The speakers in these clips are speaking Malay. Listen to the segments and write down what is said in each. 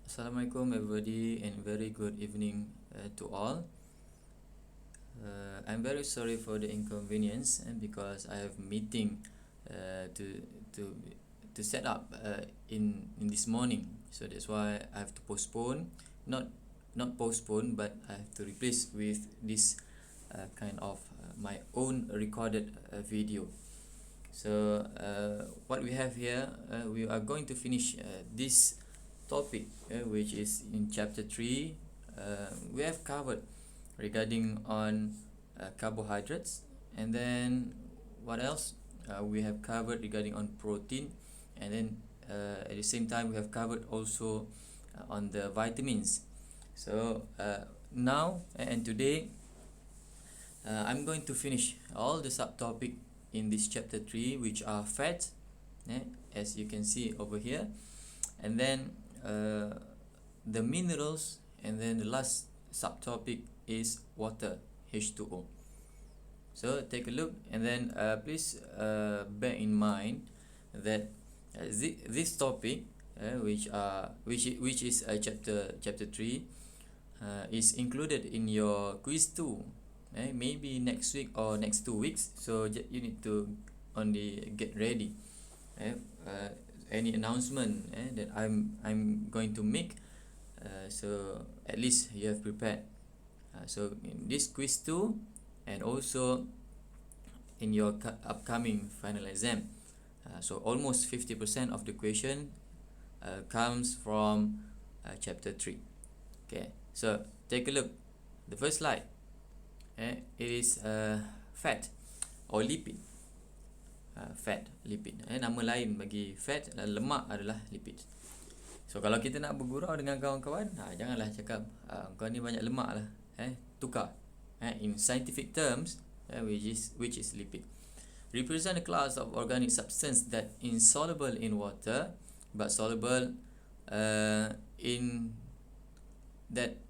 Assalamualaikum everybody and very good evening to all. I'm very sorry for the inconvenience and because I have meeting to to to set up in this morning, so that's why I have to postpone, not not postpone, but I have to replace with this kind of my own recorded video. So what we have here, we are going to finish this topic, which is in chapter 3. We have covered regarding on carbohydrates, and then what else? We have covered regarding on protein, and then at the same time we have covered also on the vitamins. So now and today I'm going to finish all the subtopic in this chapter 3, which are fat, as you can see over here, and then the minerals, and then the last subtopic is water, H2O. So take a look, and then please bear in mind that this topic, which is chapter 3, is included in your quiz 2. Maybe next week or next 2 weeks, so you need to only get ready. Any announcement that I'm going to make, so at least you have prepared. So in this quiz 2, and also in your upcoming final exam, so almost 50% of the question comes from chapter 3. Okay, so take a look. The first slide, it is fat or lipid. Fat, lipid. Nama lain bagi fat dan lemak adalah lipid. So kalau kita nak bergurau dengan kawan-kawan, janganlah cakap kau ni banyak lemak lah. Tukar. In scientific terms, which is lipid, represent a class of organic substance that insoluble in water but soluble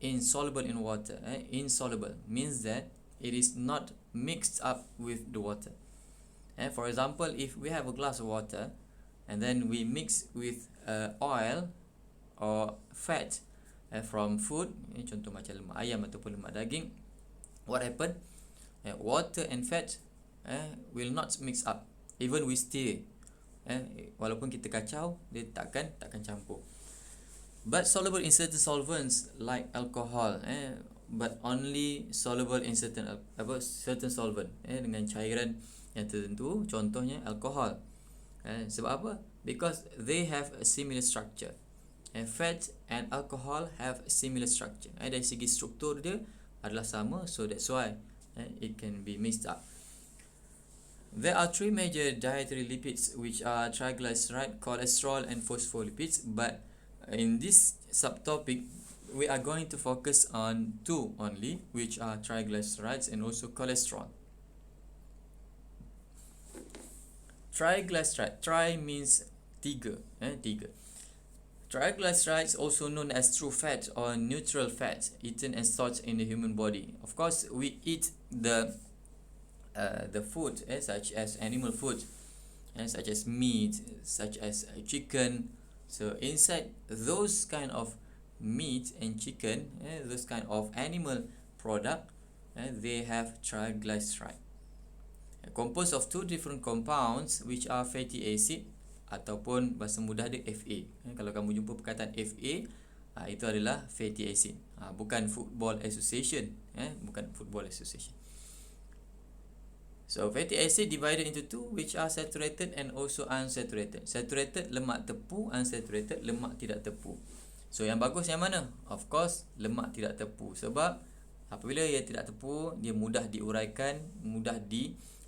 insoluble in water. Insoluble means that it is not mixed up with the water. For example, if we have a glass of water and then we mix with oil or fat from food, contoh macam lemak ayam ataupun lemak daging, what happen? Water and fat will not mix up, even we stir. Walaupun kita kacau, dia takkan campur. But soluble in certain solvents like alcohol, but only soluble in certain solvent, dengan cairan yang tertentu, contohnya alkohol. Sebab apa? Because they have a similar structure. Fat and alcohol have a similar structure. Dari segi struktur dia adalah sama, so that's why it can be mixed up. There are 3 major dietary lipids, which are triglyceride, cholesterol, and phospholipids. But in this subtopic, we are going to focus on 2 only, which are triglycerides and also cholesterol. Triglyceride, tri means 3, 3. Triglycerides, also known as true fat or neutral fat, eaten and stored in the human body. Of course, we eat the food, such as animal food, such as meat, such as chicken. So inside those kind of meat and chicken, those kind of animal product, they have triglyceride, composed of 2 different compounds, which are fatty acid ataupun bahasa mudah dia FA. Kalau kamu jumpa perkataan FA, itu adalah fatty acid, bukan football association, bukan football association. So fatty acid divided into 2, which are saturated and also unsaturated. Saturated lemak tepu, unsaturated lemak tidak tepu. So yang bagus yang mana? Of course lemak tidak tepu, sebab apabila ia tidak tepu, dia mudah diuraikan, mudah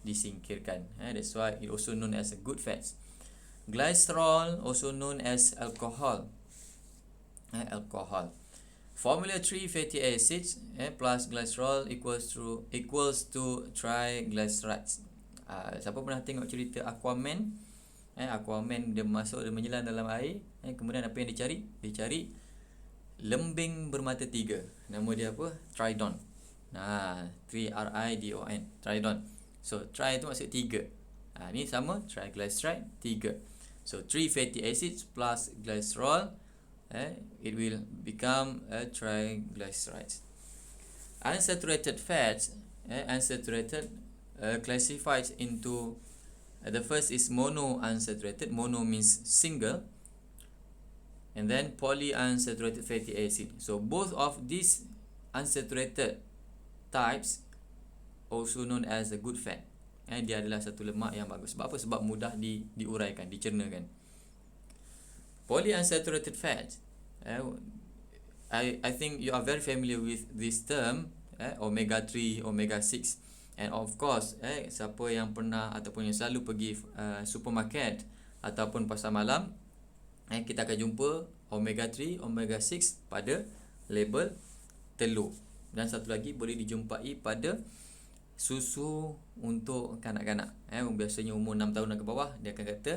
disingkirkan. That's why it also known as a good fats. Glycerol, also known as alcohol. Alcohol. Formula 3 fatty acids plus glycerol equals to triglycerides. Siapa pernah tengok cerita Aquaman? Aquaman dia masuk, dia menyelam dalam air, kemudian apa yang dia cari? Dia cari lembing bermata 3. Nama dia apa? Tridon. 3RIDON, Tridon. So tri itu maksud 3. Ni sama, triglyceride 3. So 3 fatty acids plus glycerol it will become a triglycerides. Unsaturated fats, unsaturated classified into the first is monounsaturated. Mono means single, and then polyunsaturated fatty acid. So both of these unsaturated types also known as a good fat. Dia adalah satu lemak yang bagus. Sebab apa? Sebab mudah diuraikan, dicernakan. Polyunsaturated fat, I think you are very familiar with this term, omega 3, omega 6. And of course, siapa yang pernah ataupun yang selalu pergi supermarket ataupun pasar malam, kita akan jumpa omega 3, omega 6 pada label telur. Dan satu lagi boleh dijumpai pada susu untuk kanak-kanak. Biasanya umur 6 tahun ke bawah, dia akan kata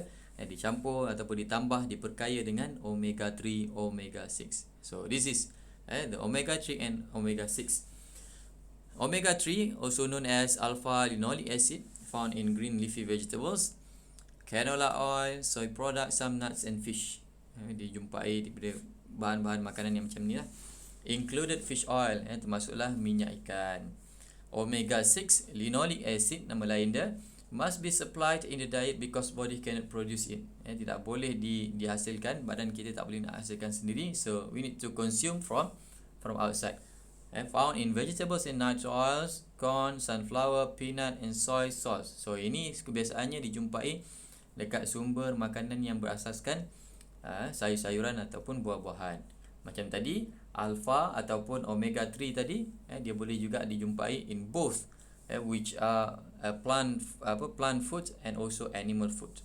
dicampur ataupun ditambah, diperkaya dengan omega 3, omega 6. So this is the omega 3 and omega 6. Omega 3, also known as alpha linoleic acid, found in green leafy vegetables, canola oil, soy products, some nuts and fish. Dijumpai daripada bahan-bahan makanan yang macam ni lah. Included fish oil, termasuklah minyak ikan. Omega 6 linoleic acid, nama lain dia, must be supplied in the diet because body cannot produce it. Tidak boleh dihasilkan, badan kita tak boleh nak hasilkan sendiri, so we need to consume from outside. Found in vegetables and nut oils, corn, sunflower, peanut and soy sauce. So ini kebiasaannya dijumpai dekat sumber makanan yang berasaskan sayur-sayuran ataupun buah-buahan. Macam tadi, alpha ataupun omega 3 tadi, dia boleh juga dijumpai in both, which are plant food and also animal food.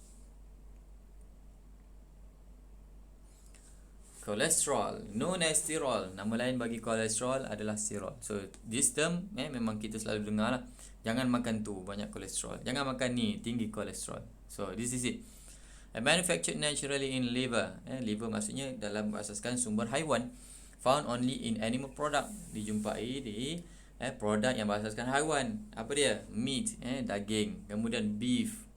Kolesterol, known as sterol. Nama lain bagi kolesterol adalah sterol. So this term memang kita selalu dengar lah. Jangan makan tu, banyak kolesterol. Jangan makan ni, tinggi kolesterol. So this is it. Manufactured naturally in liver. Liver maksudnya dalam berasaskan sumber haiwan. Found only in animal product. Dijumpai di produk yang berasaskan haiwan. Apa dia? Meat, daging. Kemudian beef,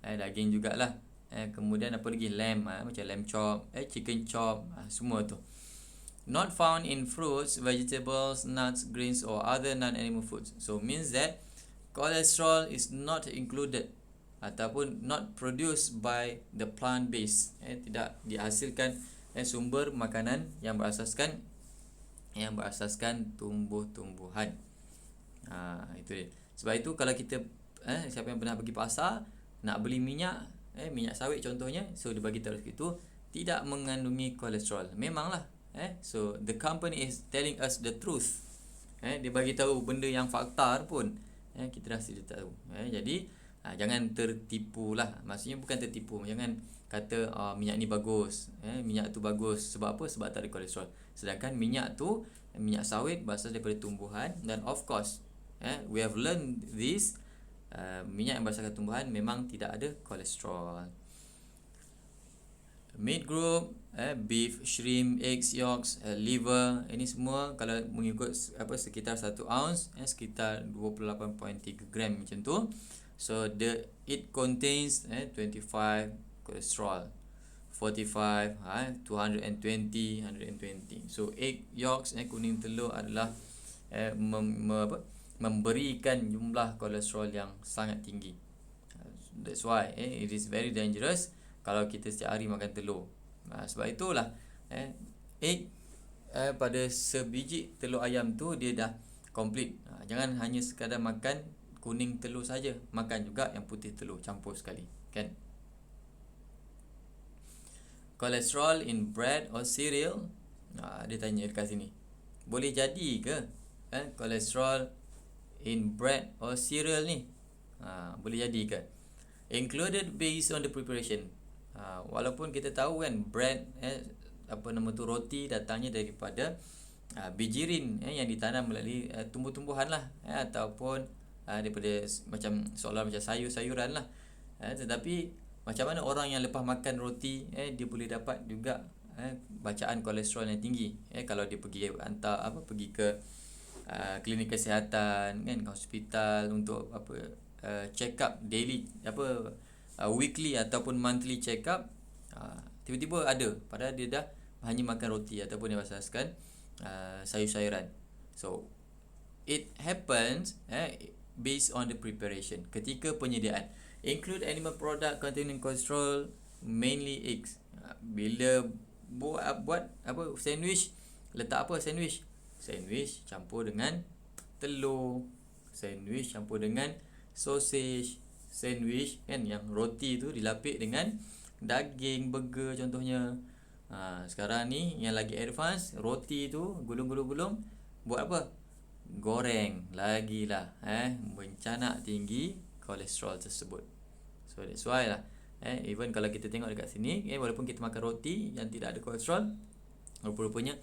daging jugalah. Kemudian apa lagi? Lamb, macam lamb chop, chicken chop, semua tu. Not found in fruits, vegetables, nuts, grains or other non-animal foods. So means that cholesterol is not included ataupun not produced by the plant base. Tidak dihasilkan sumber makanan yang berasaskan tumbuh-tumbuhan. Itu dia. Sebab itu kalau kita siapa yang pernah pergi pasar nak beli minyak, minyak sawit contohnya, so dia bagi tahu itu tidak mengandungi kolesterol. Memanglah, so the company is telling us the truth. Dia bagi tahu benda yang fakta pun, kita rasa dia tahu. Jadi jangan tertipu lah. Maksudnya bukan tertipu, jangan kata minyak ni bagus, minyak tu bagus. Sebab apa? Sebab tak ada kolesterol. Sedangkan minyak tu, minyak sawit berasal daripada tumbuhan, dan of course we have learned this, minyak yang berasaskan tumbuhan memang tidak ada kolesterol. Meat group, beef, shrimp, eggs, yolks, liver, ini semua kalau mengikut sekitar 1 ounce, sekitar 28.3 gram macam tu. So it contains 25 cholesterol, 45, 220, 120. So egg yolks, kuning telur adalah memberikan jumlah kolesterol yang sangat tinggi. That's why it is very dangerous kalau kita setiap hari makan telur. Sebab itulah egg, pada sebiji telur ayam tu dia dah complete. Jangan hanya sekadar makan kuning telur saja, makan juga yang putih telur, campur sekali, kan? Cholesterol in bread or cereal, dia tanya dekat sini, boleh jadi ke kolesterol in bread or cereal ni? Boleh jadi ke? Included based on the preparation. Walaupun kita tahu kan bread, roti datangnya daripada bijirin yang ditanam melalui tumbuh-tumbuhan lah, ataupun daripada macam seolah macam sayur-sayuran lah. Tetapi macam mana orang yang lepas makan roti dia boleh dapat juga bacaan kolesterol yang tinggi, kalau dia pergi pergi ke klinik kesihatan, kan, hospital untuk check up daily, weekly ataupun monthly check up, tiba-tiba ada, padahal dia dah hanya makan roti ataupun dia berasaskan sayur-sayuran. So it happens based on the preparation, ketika penyediaan. Include animal product containing cholesterol, mainly eggs. Bila buat apa sandwich, letak apa sandwich? Sandwich campur dengan telur, sandwich campur dengan sausage, sandwich kan yang roti tu dilapik dengan daging burger contohnya. Sekarang ni yang lagi advance, roti tu gulung-gulung-gulung buat apa? Goreng lagilah, mencanak tinggi kolesterol tersebut. So that's why lah, even kalau kita tengok dekat sini, walaupun kita makan roti yang tidak ada kolesterol, rupa-rupanya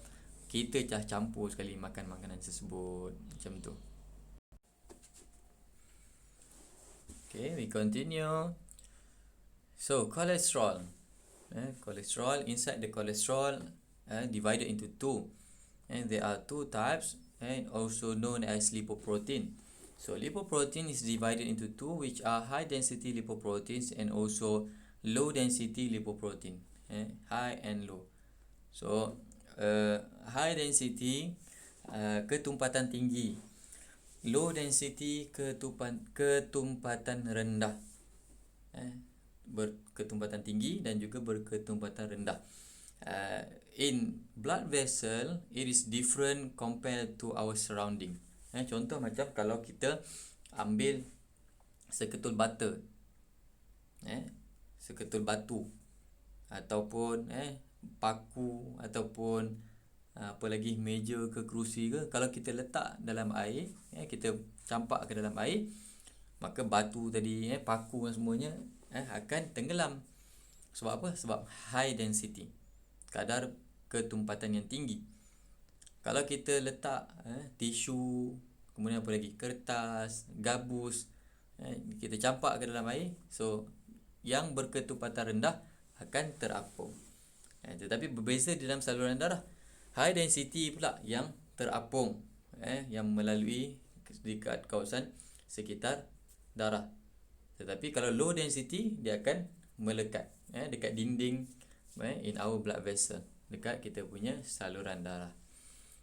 kita dah campur sekali makan makanan tersebut. Macam tu. Okay, we continue. So cholesterol, cholesterol, inside the cholesterol divided into two, and there are two types, and also known as lipoprotein. So lipoprotein is divided into two, which are high density lipoproteins and also low density lipoprotein, high and low. So high density ketumpatan tinggi, low density ketumpatan rendah, berketumpatan tinggi dan juga berketumpatan rendah. In blood vessel, it is different compared to our surrounding. Contoh macam kalau kita ambil seketul butter, seketul batu, ataupun paku, ataupun apa lagi, meja ke kerusi ke, kalau kita letak dalam air, kita campak ke dalam air, maka batu tadi, paku dan semuanya akan tenggelam. Sebab apa? Sebab high density, kadar ketumpatan yang tinggi. Kalau kita letak tisu, kemudian apa lagi, kertas, gabus, kita campak ke dalam air, so yang berketumpatan rendah akan terapung. Tetapi berbeza di dalam saluran darah. High density pula yang terapung, yang melalui dekat kawasan sekitar darah. Tetapi kalau low density, dia akan melekat dekat dinding, in our blood vessel, dekat kita punya saluran darah.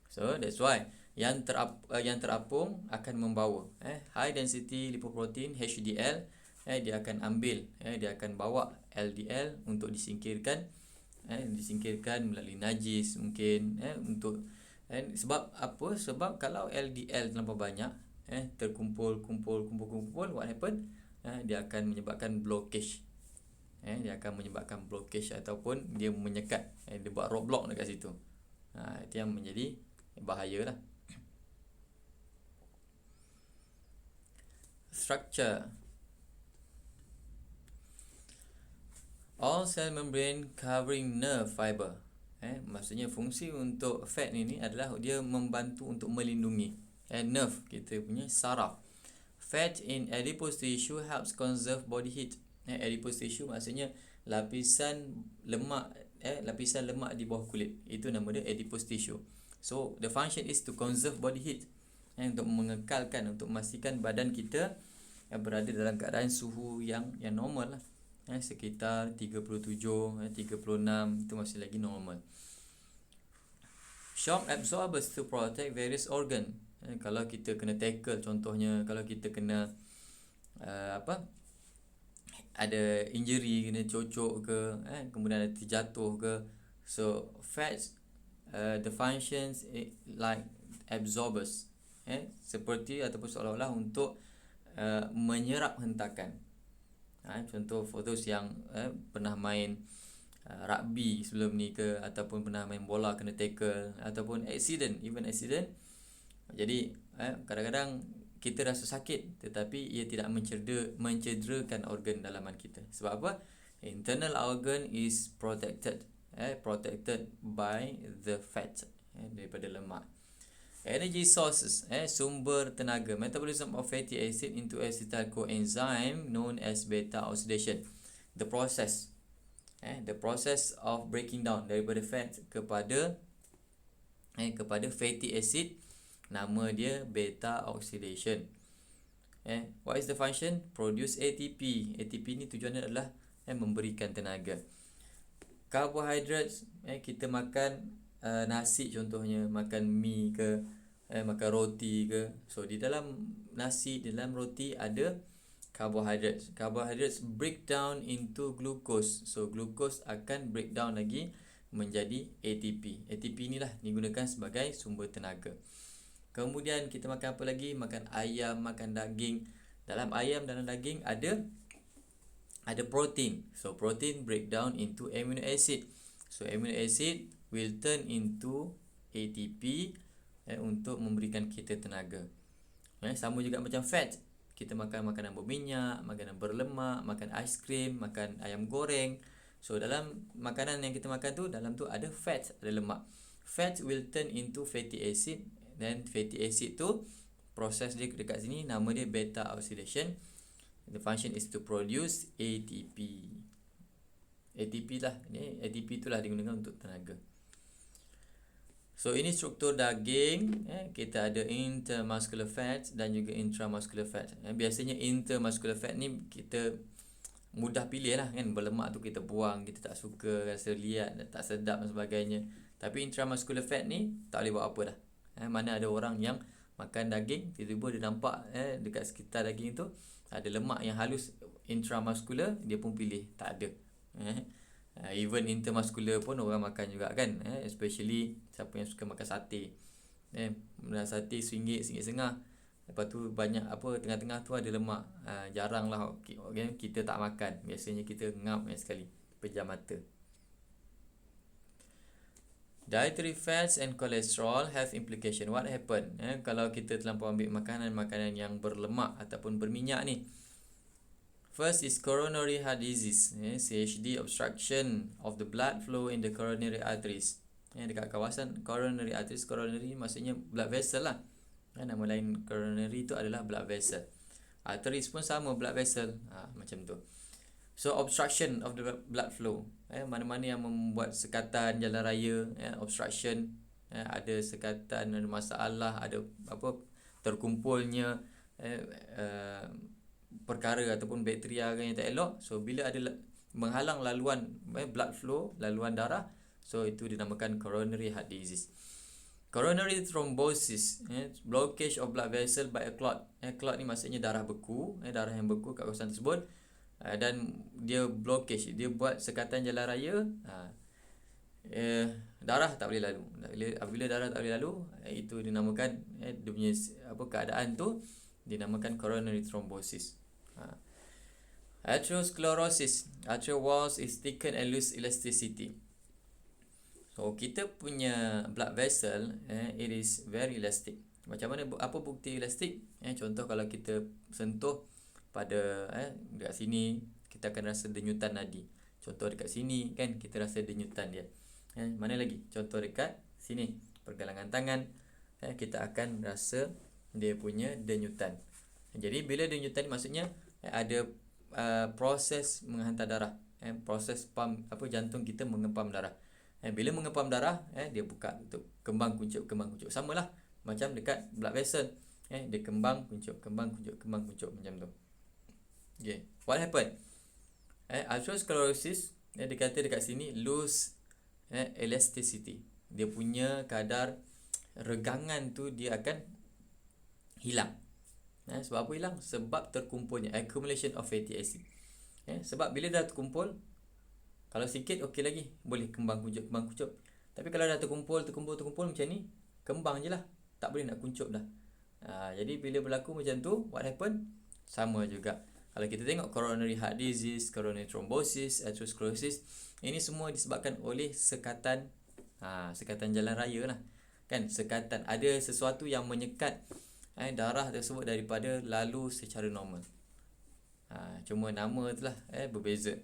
So that's why yang terapung akan membawa high density lipoprotein HDL, dia akan ambil, dia akan bawa LDL untuk disingkirkan, disingkirkan melalui najis mungkin, untuk sebab apa? Sebab kalau LDL terlalu banyak, terkumpul, what happen? Dia akan menyebabkan blockage. Dia akan menyebabkan blockage ataupun dia menyekat, dia buat roadblock dekat situ. Itu yang menjadi bahaya lah. Structure. All cell membrane covering nerve fiber. Maksudnya fungsi untuk fat ini adalah dia membantu untuk melindungi nerve, kita punya saraf. Fat in adipose tissue helps conserve body heat. Adipose tissue maksudnya lapisan lemak, lapisan lemak di bawah kulit. Itu nama dia adipose tissue. So the function is to conserve body heat, untuk mengekalkan, untuk memastikan badan kita berada dalam keadaan suhu yang normal lah. Sekitar 37, 36, itu masih lagi normal. Shock absorbers to protect various organ. Kalau kita kena tackle, contohnya kalau kita kena ada injury, kena cocok ke, kemudian ada terjatuh ke, so fats, the functions like absorbers, seperti ataupun seolah-olah untuk menyerap hentakan. Contoh for those yang pernah main rugby sebelum ni ke, ataupun pernah main bola kena tackle, ataupun accident. Jadi kadang-kadang kita rasa sakit, tetapi ia tidak mencederakan organ dalaman kita. Sebab apa? Internal organ is protected, protected by the fat, daripada lemak. Energy sources, sumber tenaga. Metabolism of fatty acid into acetyl coenzyme known as beta oxidation. The process, the process of breaking down daripada fat kepada fatty acid, nama dia beta oxidation. What is the function? Produce ATP. ATP ni tujuannya adalah memberikan tenaga. Carbohydrates, kita makan nasi contohnya, makan mi ke, makan roti ke. So di dalam nasi, di dalam roti ada carbohydrates. Carbohydrates break down into glucose. So glucose akan break down lagi menjadi ATP. ATP inilah digunakan sebagai sumber tenaga. Kemudian kita makan apa lagi? Makan ayam, makan daging. Dalam ayam, dalam daging ada protein. So protein break down into amino acid. So amino acid will turn into ATP untuk memberikan kita tenaga. Sama juga macam fat. Kita makan makanan berminyak, makanan berlemak, makan aiskrim, makan ayam goreng. So dalam makanan yang kita makan tu, dalam tu ada fat, ada lemak. Fat will turn into fatty acid. Dan fatty acid tu, proses dia dekat sini, nama dia beta oxidation. The function is to produce ATP. ATP lah, ATP itulah digunakan untuk tenaga. So ini struktur daging, kita ada intermuscular fat dan juga intramuscular fat. Biasanya intermuscular fat ni kita mudah pilih lah kan, berlemak tu kita buang, kita tak suka, rasa liat, tak sedap dan sebagainya. Tapi intramuscular fat ni tak boleh buat apa dah. Mana ada orang yang makan daging, tiba-tiba dia nampak dekat sekitar daging tu ada lemak yang halus intramuscular, dia pun pilih tak ada. Even intermuscular pun orang makan juga kan, especially siapa yang suka makan sate. Sate RM1, RM1.5. Lepas tu banyak apa, tengah-tengah tu ada lemak. Jarang lah kita tak makan. Biasanya kita ngap sekali, pejam mata. Dietary fats and cholesterol have implication. What happen kalau kita terlampau ambil makanan-makanan yang berlemak ataupun berminyak ni? First is coronary heart disease, CHD, obstruction of the blood flow in the coronary arteries. Dekat kawasan coronary arteries, coronary maksudnya blood vessel lah. Nama lain coronary tu adalah blood vessel. Arteries pun sama, blood vessel. Macam tu. So obstruction of the blood flow, mana-mana yang membuat sekatan jalan raya, obstruction, ada sekatan, ada masalah, ada apa, terkumpulnya perkara ataupun bakteria yang tak elok. So bila ada menghalang laluan blood flow, laluan darah, so itu dinamakan coronary heart disease. Coronary thrombosis, blockage of blood vessel by a clot. Clot ni maksudnya darah beku, darah yang beku kat kawasan tersebut, dan dia blockage, dia buat sekatan jalan raya, darah tak boleh lalu. Apabila darah tak boleh lalu, itu dinamakan dia punya apa, keadaan tu dinamakan coronary thrombosis. Atherosclerosis, arterial walls is thickened and lose elasticity. So kita punya blood vessel, it is very elastic. Macam mana, apa bukti elastik? Contoh kalau kita sentuh pada dekat sini, kita akan rasa denyutan nadi. Contoh dekat sini kan, kita rasa denyutan dia. Mana lagi? Contoh dekat sini, pergelangan tangan, kita akan rasa dia punya denyutan. Jadi bila denyutan ni maksudnya ada proses menghantar darah, proses pump, apa, jantung kita mengempam darah. Bila mengempam darah, dia buka untuk kembang kuncup. Samalah macam dekat blood vessel, dia kembang kuncup macam tu. Okay, what happened? Atherosclerosis, dia kata dekat sini lose elasticity. Dia punya kadar regangan tu dia akan hilang. Sebab apa hilang? Sebab terkumpulnya accumulation of fatty acid. Sebab bila dah terkumpul, kalau sikit okey lagi, boleh kembang kuncup. Tapi kalau dah terkumpul macam ni, kembang je lah, tak boleh nak kuncup dah. Jadi bila berlaku macam tu, what happen? Sama juga. Kalau kita tengok coronary heart disease, coronary thrombosis, atherosclerosis, ini semua disebabkan oleh sekatan, sekatan jalan raya lah. Kan, sekatan, ada sesuatu yang menyekat darah tersebut daripada lalu secara normal. Cuma nama tu lah berbeza.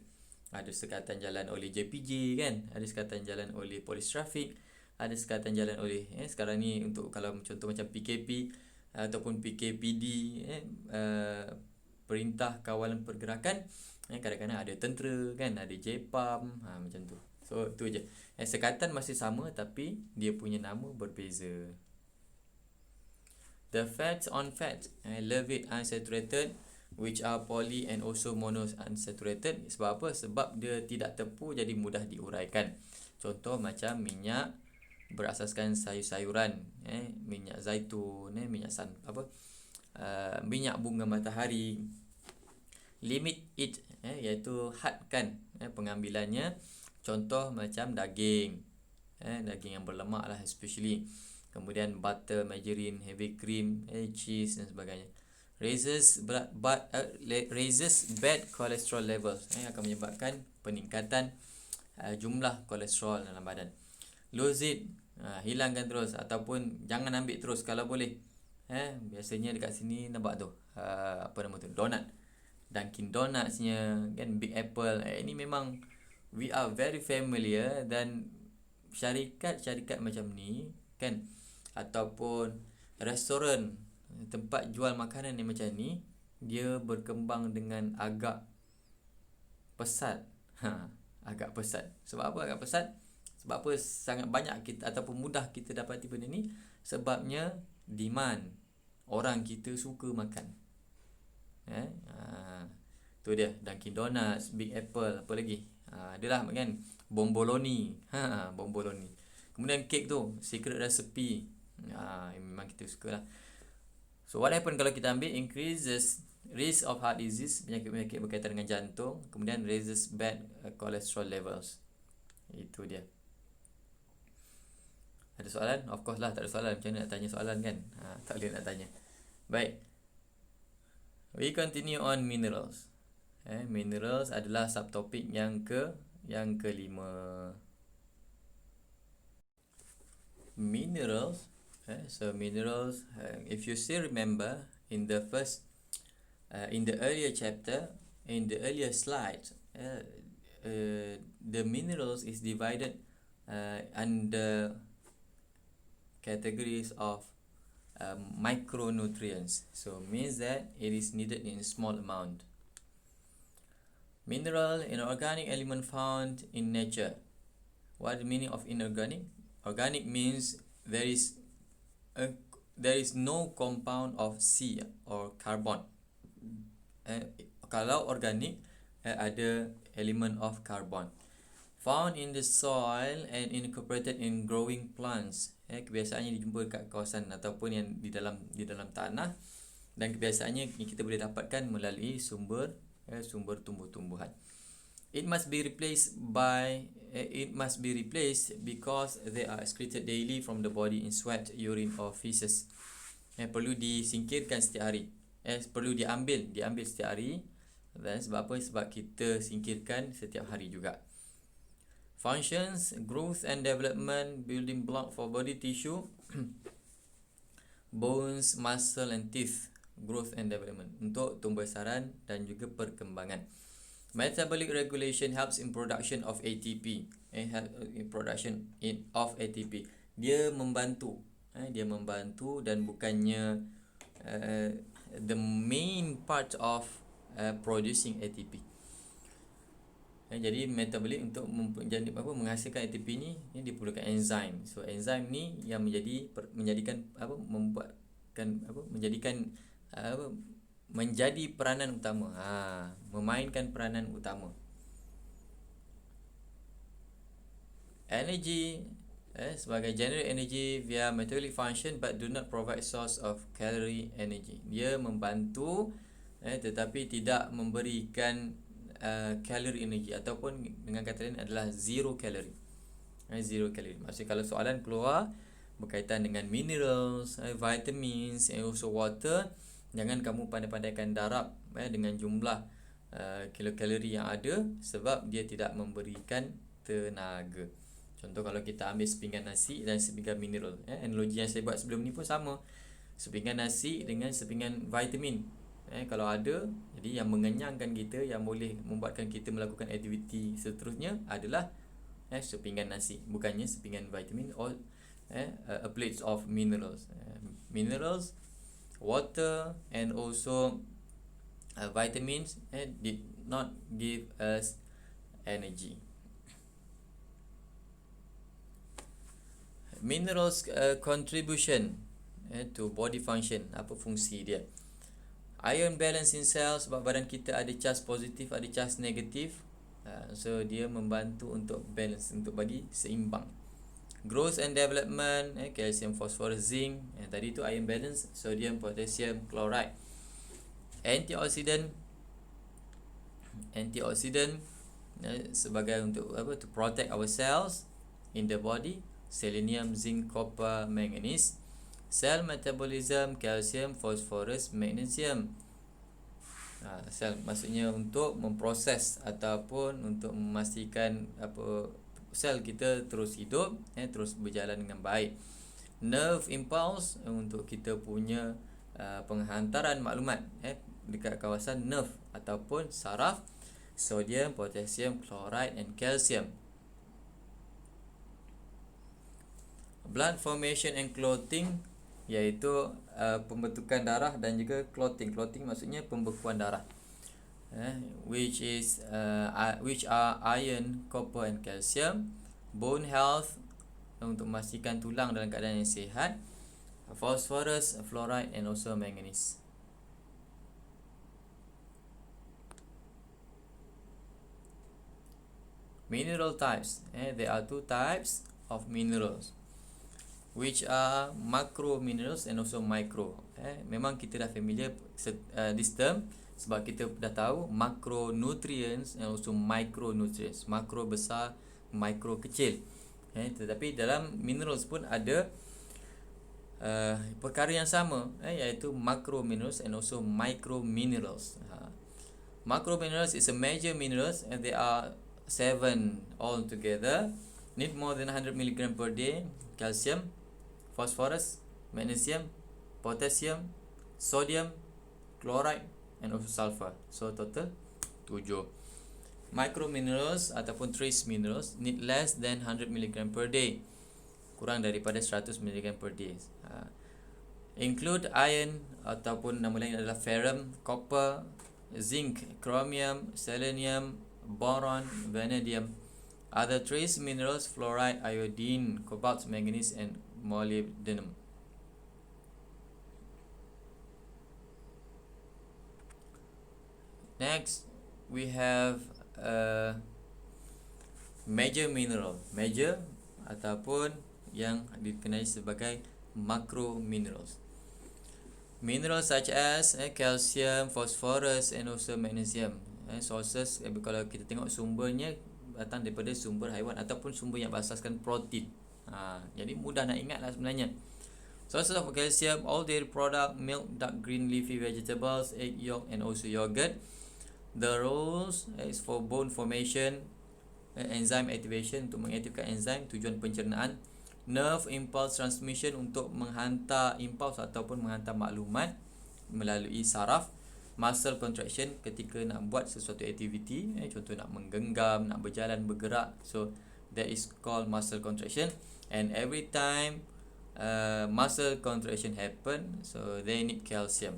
Ada sekatan jalan oleh JPJ kan, ada sekatan jalan oleh polis trafik, ada sekatan jalan oleh sekarang ni untuk kalau contoh macam PKP ataupun PKPD, Perintah Kawalan Pergerakan, kadang-kadang ada tentera kan, ada JPAM, macam tu. So tu je. Sekatan masih sama tapi dia punya nama berbeza. The fats on fat, leave it unsaturated, which are poly and also monounsaturated. Sebab apa? Sebab dia tidak tepu, jadi mudah diuraikan. Contoh macam minyak berasaskan sayur-sayuran, minyak zaitun, minyak bunga matahari. Limit it, iaitu hadkan pengambilannya. Contoh macam daging, daging yang berlemak lah especially. Kemudian butter, margarine, heavy cream, cheese dan sebagainya. Raises bad cholesterol levels, akan menyebabkan peningkatan jumlah kolesterol dalam badan. Lose it, hilangkan terus ataupun jangan ambil terus kalau boleh. Biasanya dekat sini nampak tu, apa nama tu, donut, Dunkin Donutsnya kan, Big Apple. Ini memang we are very familiar, dan syarikat-syarikat macam ni kan, ataupun restoran, tempat jual makanan yang macam ni, dia berkembang dengan agak pesat. Agak pesat. Sebab apa agak pesat? Sebab apa sangat banyak kita ataupun mudah kita dapati benda ni? Sebabnya demand. Orang kita suka makan. Tu dia, Dunkin Donuts, Big Apple, apa lagi? Adalah kan, Bomboloni. Bomboloni. Kemudian kek tu, secret recipe. Memang kita suka lah. So what happen kalau kita ambil? Increases risk of heart disease, penyakit-penyakit berkaitan dengan jantung. Kemudian raises bad cholesterol levels. Itu dia. Ada soalan? Of course lah, tak ada soalan. Macam mana nak tanya soalan kan? Tak boleh nak tanya. Baik. We continue on minerals. Minerals adalah subtopik yang kelima. Minerals. So minerals, if you still remember in the earlier chapter, in the earlier slides, the minerals is divided under categories of micronutrients. So means that it is needed in small amount. Mineral, an organic element found in nature. What is the meaning of inorganic? Organic means there is no compound of C or carbon. Kalau organic, ada element of carbon. Found in the soil and incorporated in growing plants. Kebiasaannya dijumpa kat kawasan ataupun yang di dalam tanah, dan kebiasaannya kita boleh dapatkan melalui sumber tumbuh-tumbuhan. It must be replaced because they are excreted daily from the body in sweat, urine or feces. Perlu disingkirkan setiap hari. Perlu diambil setiap hari. Dan sebab apa? Sebab kita singkirkan setiap hari juga. Functions, growth and development, building block for body tissue, bones, muscle and teeth. Growth and development, untuk tumbuh besaran dan juga perkembangan. Metabolic regulation helps in production of ATP. Dia membantu. Dia membantu dan bukannya the main part of producing ATP. Jadi metabolic untuk menghasilkan ATP ni, diperlukan enzim. So enzim ni yang menjadi peranan utama. Memainkan peranan utama. Energy, sebagai generate energy via metabolic function but do not provide source of calorie energy. Dia membantu tetapi tidak memberikan calorie energy, ataupun dengan kata lain adalah zero calorie. Zero calorie. Maksudnya kalau soalan keluar berkaitan dengan minerals, vitamins and also water, jangan kamu pandai-pandaikan darab dengan jumlah kilokalori yang ada, sebab dia tidak memberikan tenaga. Contoh kalau kita ambil sepinggan nasi dan sepinggan mineral, analogi yang saya buat sebelum ni pun sama. Sepinggan nasi dengan sepinggan vitamin, kalau ada, jadi yang mengenyangkan kita, yang boleh membuatkan kita melakukan aktiviti seterusnya adalah sepinggan nasi, bukannya sepinggan vitamin or a plate of minerals. Minerals, water and also vitamins did not give us energy. Minerals contribution to body function. Apa fungsi dia? Ion balance in cell, sebab badan kita ada charge positif, ada charge negatif. So dia membantu untuk balance, untuk bagi seimbang. Growth and development, calcium, phosphorus, zinc. Tadi tu ion balance, sodium, potassium, chloride. Antioxidant sebagai untuk apa, to protect our cells in the body, selenium, zinc, copper, manganese. Cell metabolism, calcium, phosphorus, magnesium. Sel maksudnya untuk memproses ataupun untuk memastikan apa, sel kita terus hidup, terus berjalan dengan baik. Nerve impulse, untuk kita punya penghantaran maklumat dekat kawasan nerve ataupun saraf. Sodium, potassium, chloride and calcium. Blood formation and clotting, iaitu pembentukan darah dan juga clotting. Clotting maksudnya pembekuan darah, which are iron, copper and calcium. Bone health, untuk memastikan tulang dalam keadaan yang sihat. Phosphorus, fluoride and also manganese. Mineral types, there are two types of minerals, which are macro minerals and also micro. Memang kita dah familiar this term, sebab kita dah tahu macronutrients and also micronutrients. Makro besar, micro kecil. Tetapi dalam minerals pun ada perkara yang sama, iaitu macro minerals and also micro minerals. Macro minerals is a major minerals, and there are 7 altogether. Need more than 100 mg per day. Calcium, phosphorus, magnesium, potassium, sodium, chloride and also sulfur. So total 7. Micro minerals ataupun trace minerals need less than 100 mg per day, kurang daripada 100 mg per day. Include iron ataupun nama lain adalah ferrum, copper, zinc, chromium, selenium, boron, vanadium. Other trace minerals, fluoride, iodine, cobalt, manganese and molybdenum. Next, we have major mineral. Major ataupun yang dikenali sebagai macro minerals. Minerals such as calcium, phosphorus and also magnesium. Sources, kalau kita tengok sumbernya datang daripada sumber haiwan ataupun sumber yang berasaskan protein. Jadi mudah nak ingat lah sebenarnya. Sources of calcium, all dairy product, milk, dark green leafy vegetables, egg yolk and also yogurt. The roles is for bone formation, enzyme activation, untuk mengaktifkan enzim, tujuan pencernaan. Nerve impulse transmission, untuk menghantar impuls ataupun menghantar maklumat melalui saraf. Muscle contraction, ketika nak buat sesuatu aktiviti, contoh nak menggenggam, nak berjalan, bergerak, so that is called muscle contraction. And every time muscle contraction happen, so they need calcium.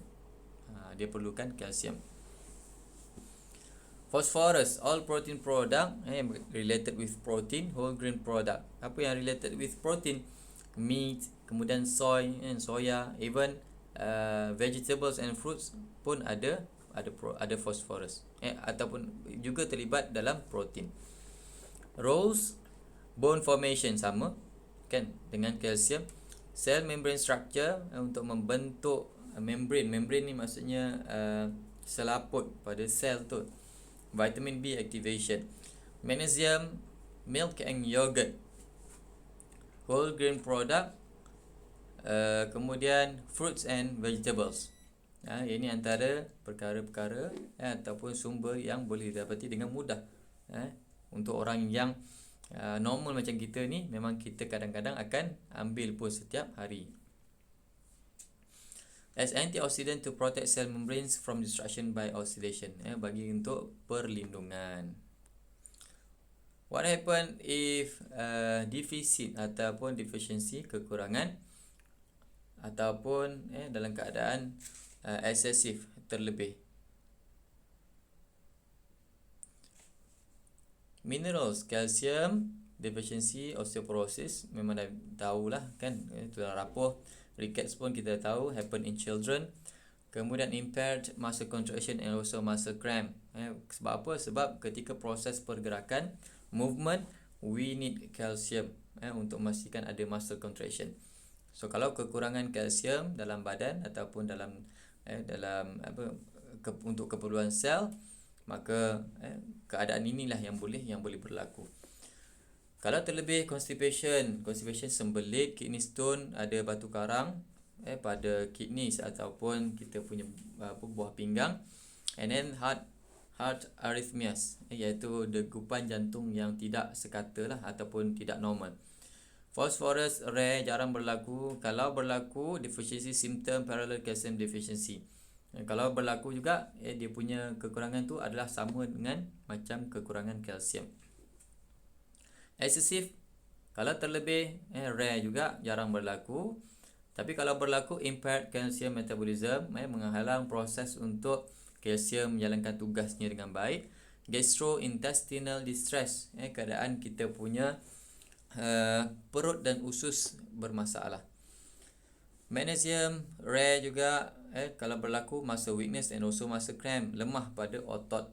Dia perlukan calcium. Phosphorus, all protein product related with protein, whole grain product. Apa yang related with protein? Meat, kemudian soy and soya, even vegetables and fruits pun ada phosphorus, ataupun juga terlibat dalam protein. Roles, bone formation sama kan dengan calcium. Cell membrane structure, untuk membentuk membrane. Membrane ni maksudnya selaput pada sel tu. Vitamin B activation. Magnesium, milk and yogurt, whole grain product, kemudian fruits and vegetables. Ini antara perkara-perkara ataupun sumber yang boleh didapati dengan mudah. Untuk orang yang normal macam kita ni, memang kita kadang-kadang akan ambil pun setiap hari. As antioxidant to protect cell membranes from destruction by oxidation, bagi untuk perlindungan. What happen if deficit ataupun deficiency, kekurangan, ataupun dalam keadaan excessive, terlebih. Minerals, calcium deficiency, osteoporosis, memang dah tahulah kan, tulang rapuh. Rickets pun kita tahu happen in children. Kemudian impaired muscle contraction and also muscle cramp. Sebab apa? Sebab ketika proses pergerakan, movement, we need calcium untuk memastikan ada muscle contraction. So kalau kekurangan kalsium dalam badan ataupun dalam untuk keperluan sel, maka keadaan inilah yang boleh berlaku. Kalau terlebih constipation sembelit, kidney stone, ada batu karang pada kidneys ataupun kita punya buah pinggang, and then heart arrhythmias, iaitu degupan jantung yang tidak sekata lah ataupun tidak normal. Phosphorus rare, jarang berlaku. Kalau berlaku, deficiency symptom parallel calcium deficiency. Kalau berlaku juga, dia punya kekurangan tu adalah sama dengan macam kekurangan kalsium. Excessive, kalau terlebih, rare juga, jarang berlaku. Tapi kalau berlaku, impaired calcium metabolism, menghalang proses untuk kalsium menjalankan tugasnya dengan baik. Gastrointestinal distress, keadaan kita punya perut dan usus bermasalah. Magnesium rare juga, kalau berlaku muscle weakness and also muscle cramp, lemah pada otot.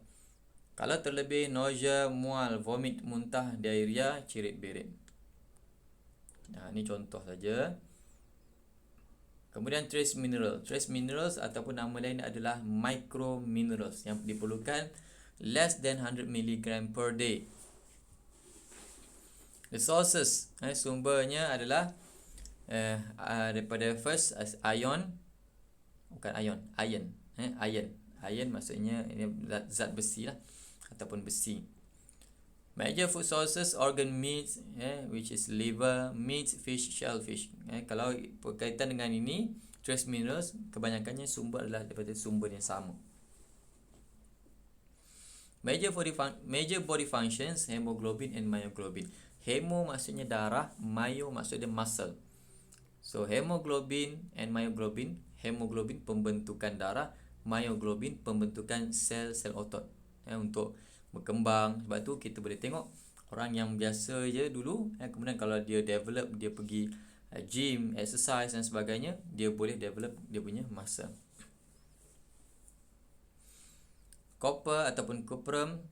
Kalau terlebih, nausea, mual, vomit, muntah, diarrhea, cirit-berit. Ini contoh saja. Kemudian trace minerals ataupun nama lain adalah micro minerals yang diperlukan less than 100 mg per day. The sources, sumbernya adalah daripada first iron. Iron maksudnya ini zat besi lah ataupun besi. Major food sources, organ meats, which is liver, meat, fish, shellfish. Kalau berkaitan dengan ini, trace minerals, kebanyakannya sumber adalah daripada sumber yang sama. Major body functions, hemoglobin and myoglobin. Hemo maksudnya darah, myo maksudnya muscle. So hemoglobin and myoglobin, hemoglobin pembentukan darah, myoglobin pembentukan sel-sel otot untuk berkembang. Sebab tu kita boleh tengok orang yang biasa je dulu, kemudian kalau dia develop, dia pergi gym, exercise dan sebagainya, dia boleh develop dia punya muscle. Copper ataupun cuprum,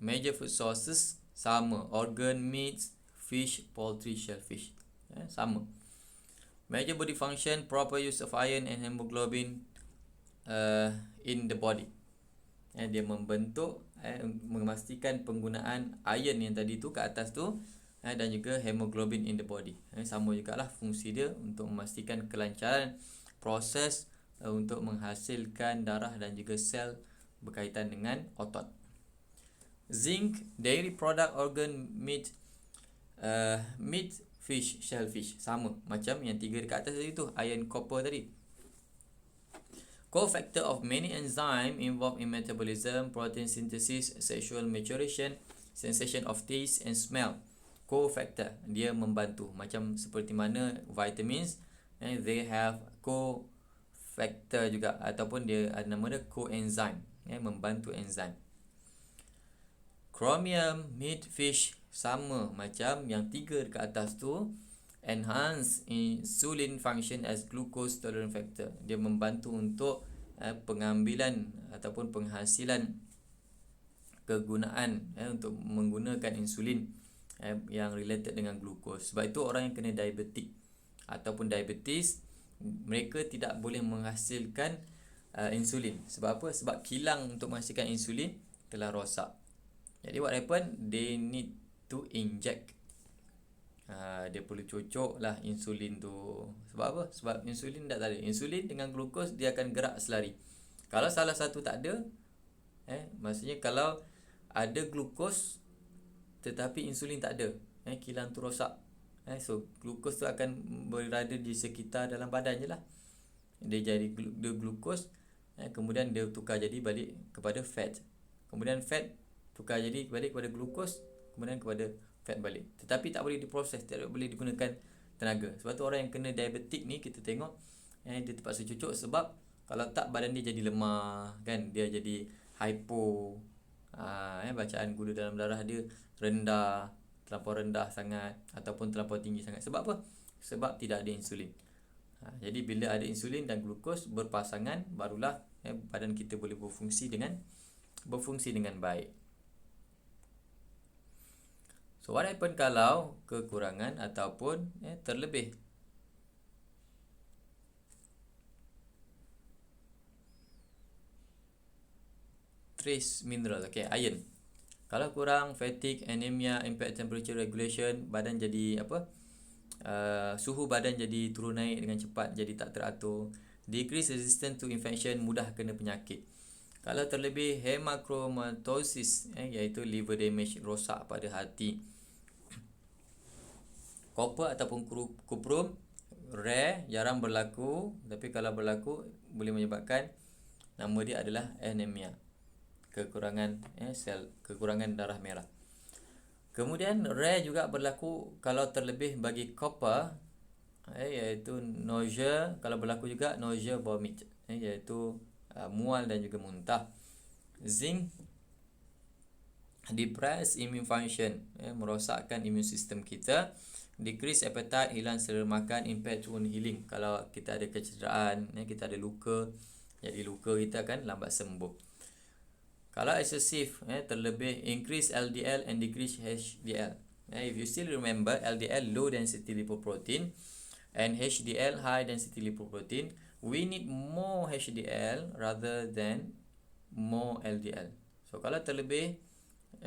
major food sources sama, organ, meats, fish, poultry, shellfish, sama. Major body function, proper use of iron and hemoglobin in the body. Dia membentuk, memastikan penggunaan iron yang tadi tu kat atas tu, dan juga hemoglobin in the body. Sama jugalah fungsi dia untuk memastikan kelancaran proses untuk menghasilkan darah dan juga sel berkaitan dengan otot. Zinc, dairy product, organ, meat, fish, shellfish, sama macam yang tiga dekat atas tadi tu, iron, copper tadi. Cofactor of many enzymes involved in metabolism, protein synthesis, sexual maturation, sensation of taste and smell. Cofactor, dia membantu, macam seperti mana vitamins, they have cofactor juga, ataupun dia ada nama dia coenzyme, membantu enzim. Chromium, meat, fish, sama macam yang tiga dekat atas tu. Enhance insulin function as glucose tolerance factor, dia membantu untuk pengambilan ataupun penghasilan kegunaan untuk menggunakan insulin yang related dengan glukos. Sebab itu orang yang kena diabetik ataupun diabetes, mereka tidak boleh menghasilkan insulin. Sebab apa? Sebab kilang untuk menghasilkan insulin telah rosak. Jadi what happen? They need to inject. Dia perlu cocok lah insulin tu. Sebab apa? Sebab insulin tak ada. Insulin dengan glukos dia akan gerak selari. Kalau salah satu tak ada, maksudnya kalau ada glukos tetapi insulin tak ada, kilang tu rosak. So glukos tu akan berada di sekitar dalam badan je lah. Dia jadi glukos, kemudian dia tukar jadi balik kepada fat. Kemudian fat tukar jadi balik kepada glukos, kemudian kepada fat balik. Tetapi tak boleh diproses, tak boleh digunakan tenaga. Sebab tu orang yang kena diabetik ni kita tengok dia terpaksa cucuk, sebab kalau tak badan dia jadi lemah kan, dia jadi hypo. Bacaan gula dalam darah dia rendah, terlampau rendah sangat ataupun terlampau tinggi sangat. Sebab apa? Sebab tidak ada insulin. Jadi bila ada insulin dan glukos berpasangan, barulah badan kita boleh berfungsi dengan baik. So what happen kalau kekurangan ataupun terlebih? Trace mineral, iron. Kalau kurang, fatigue, anemia, impact temperature regulation, badan jadi apa? Suhu badan jadi turun naik dengan cepat, jadi tak teratur. Decrease resistance to infection, mudah kena penyakit. Kalau terlebih, hemochromatosis, iaitu liver damage, rosak pada hati. Copper ataupun kuprum, rare, jarang berlaku, tapi kalau berlaku boleh menyebabkan, nama dia adalah anemia, kekurangan kekurangan darah merah. Kemudian rare juga berlaku kalau terlebih bagi copper, iaitu nausea. Kalau berlaku juga nausea, vomit, iaitu mual dan juga muntah. Zinc, depress immune function, merosakkan immune system kita. Decrease appetite, hilang selera makan, impact wound healing. Kalau kita ada kecederaan, kita ada luka, jadi luka kita akan lambat sembuh. Kalau excessive, terlebih, increase LDL and decrease HDL. If you still remember, LDL low density lipoprotein and HDL high density lipoprotein, we need more HDL rather than more LDL. So kalau terlebih,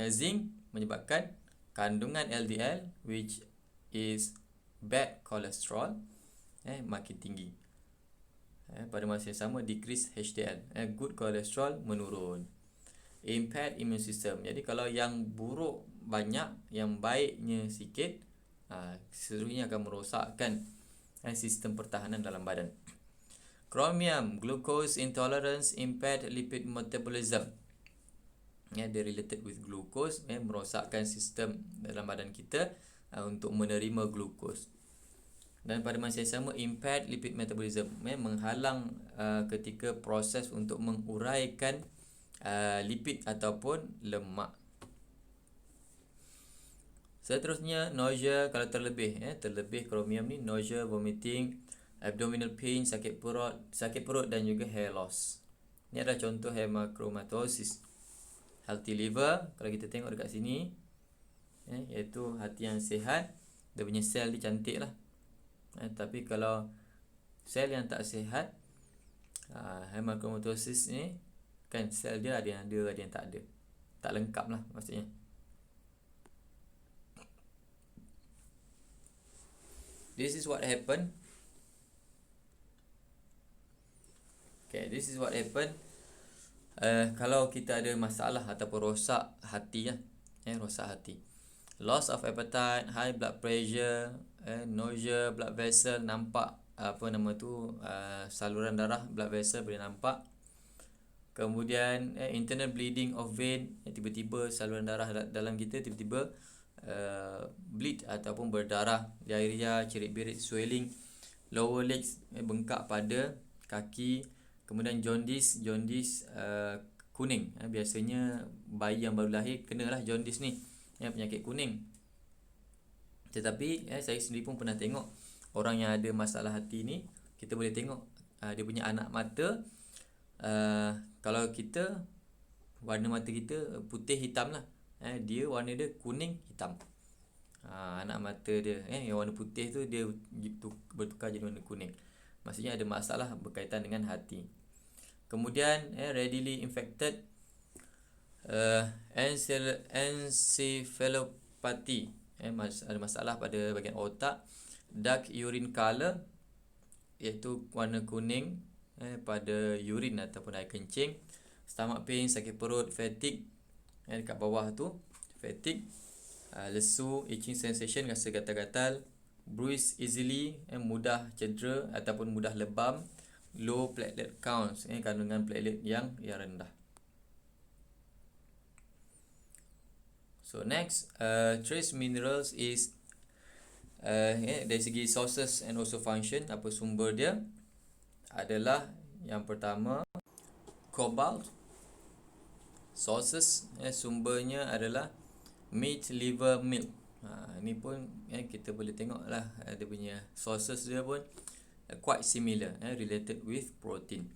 zinc menyebabkan kandungan LDL, which is bad cholesterol, makin tinggi. Pada masa yang sama, decrease HDL, good cholesterol menurun. Impact immune system. Jadi kalau yang buruk banyak, yang baiknya sikit, seluruhnya akan merosakkan sistem pertahanan dalam badan. Chromium, glucose intolerance, impact lipid metabolism. Dia related with glucose, merosakkan sistem dalam badan kita untuk menerima glukos. Dan pada masa yang sama, impact lipid metabolism, menghalang ketika proses untuk menguraikan lipid ataupun lemak. Seterusnya, nausea kalau terlebih, terlebih chromium ni, nausea, vomiting, abdominal pain, sakit perut dan juga hair loss. Ini adalah contoh hemochromatosis. Healthy liver, kalau kita tengok dekat sini, iaitu hati yang sihat, dia punya sel dia cantik lah. Tapi kalau sel yang tak sihat, hemochromatosis ni, kan sel dia ada yang ada, ada yang tak ada, tak lengkap lah maksudnya. This is what happen. This is what happen kalau kita ada masalah ataupun rosak hati, rosak hati. Loss of appetite, high blood pressure, nausea, blood vessel nampak, saluran darah, blood vessel boleh nampak. Kemudian internal bleeding of vein, tiba-tiba saluran darah dalam kita tiba-tiba bleed ataupun berdarah. Diarrhea, cerit-berit, swelling, lower legs, bengkak pada kaki. Kemudian jaundice kuning, biasanya bayi yang baru lahir kenalah jaundice ni, penyakit kuning. Tetapi saya sendiri pun pernah tengok orang yang ada masalah hati ni. Kita boleh tengok dia punya anak mata, kalau kita, warna mata kita putih hitam lah, dia warna dia kuning hitam. Anak mata dia yang warna putih tu, dia bertukar jadi warna kuning. Maksudnya ada masalah berkaitan dengan hati. Kemudian readily infected, encephalopathy, ada masalah pada bahagian otak. Dark urine color, iaitu warna kuning pada urine ataupun air kencing. Stomach pain, sakit perut. Fatigue, dekat bawah tu, fatigue. Lesu, itching sensation, rasa gatal-gatal. Bruise easily, mudah cedera ataupun mudah lebam. Low platelet counts, kandungan platelet yang rendah. So next, trace minerals is dari segi sources and also function, apa sumber dia adalah, yang pertama cobalt. Sources, sumbernya adalah meat, liver, milk. Ni pun kita boleh tengok lah, dia punya sources dia pun quite similar, related with protein.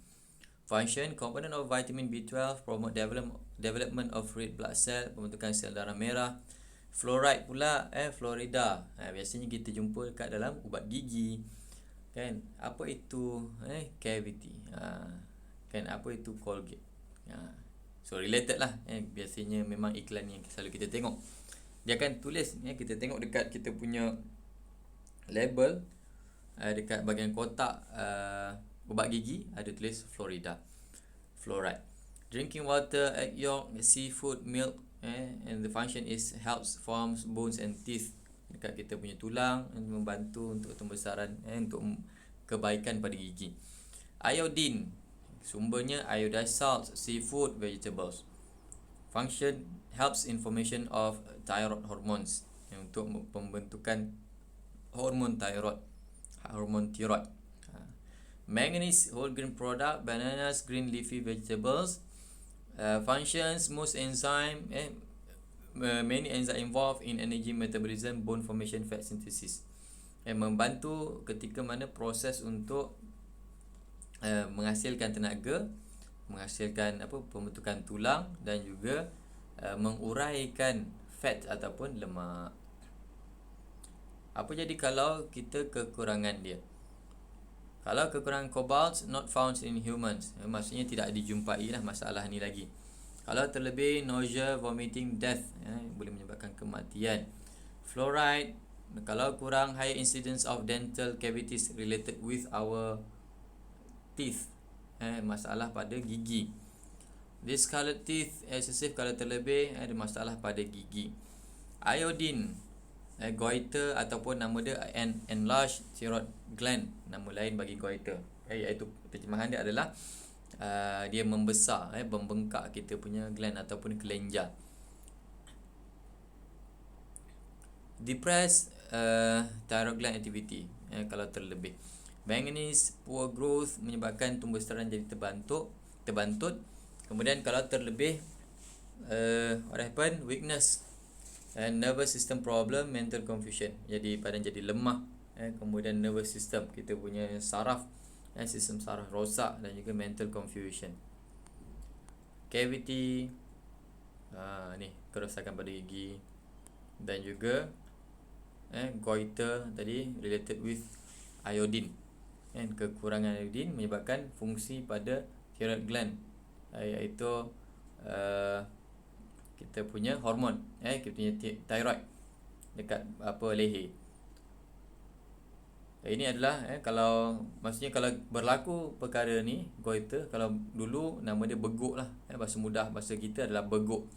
Function, component of vitamin B12 promote development of red blood cell, pembentukan sel darah merah. Fluoride pula, Florida, biasanya kita jumpa dekat dalam ubat gigi, kan. Apa itu cavity, kan, apa itu Colgate. So related lah, biasanya memang iklan yang selalu kita tengok, dia akan tulis, kita tengok dekat kita punya label, dekat bahagian kotak ubat gigi ada tulis Florida, fluoride. Drinking water, egg yolk, seafood, milk, and the function is helps forms bones and teeth, dekat kita punya tulang, membantu untuk pembesaran, untuk kebaikan pada gigi. Iodine, sumbernya iodized salt, seafood, vegetables. Function, helps in formation of thyroid hormones, untuk pembentukan hormon thyroid. Manganese, whole grain product, bananas, green leafy vegetables. Functions, most enzyme, many enzymes involved in energy metabolism, bone formation, fat synthesis. Membantu ketika mana proses untuk menghasilkan tenaga, menghasilkan pembentukan tulang, dan juga menguraikan fat ataupun lemak. Apa jadi kalau kita kekurangan dia? Kalau kekurangan cobalt not found in humans, maksudnya tidak dijumpai lah masalah ni lagi. Kalau terlebih, nausea, vomiting, death, boleh menyebabkan kematian. Fluoride, kalau kurang, high incidence of dental cavities related with our teeth, masalah pada gigi. Discolored teeth, excessive kalau terlebih, ada masalah pada gigi. Iodine, goiter ataupun nama dia enlarged thyroid gland, nama lain bagi goiter, iaitu terjemahan dia adalah dia membesar, membengkak kita punya gland ataupun kelenjar. Depressed thyroid gland activity, kalau terlebih. Manganese, poor growth, menyebabkan tumbuh besaran jadi terbantut. Kemudian kalau terlebih, what happen? Weakness, nervous system problem, mental confusion, jadi badan jadi lemah, kemudian nervous system, kita punya saraf, sistem saraf rosak, dan juga mental confusion. Cavity, ni kerosakan pada gigi, dan juga goiter tadi related with iodine, kekurangan iodine menyebabkan fungsi pada thyroid gland, iaitu kita punya hormon, kita punya thyroid dekat leher. Ini adalah kalau maksudnya kalau berlaku perkara ni, goiter, kalau dulu nama dia beguk lah, bahasa mudah bahasa kita adalah beguk.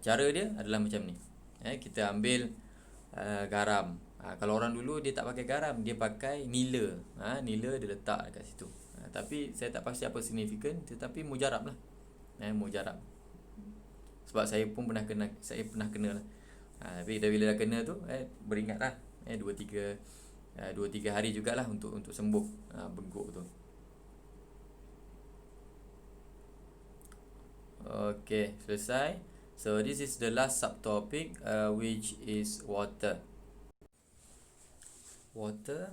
Cara dia adalah macam ni, kita ambil garam. Kalau orang dulu dia tak pakai garam, dia pakai nila. Nila dia letak dekat situ. Tapi saya tak pasti apa signifikan, tetapi mujarab lah, mujarab. Sebab saya pernah kena lah. Tapi bila dah kena tu, beringat lah, 2-3 hari jugalah untuk sembuh beguk tu. Okay, selesai. So this is the last subtopic, which is water. Water,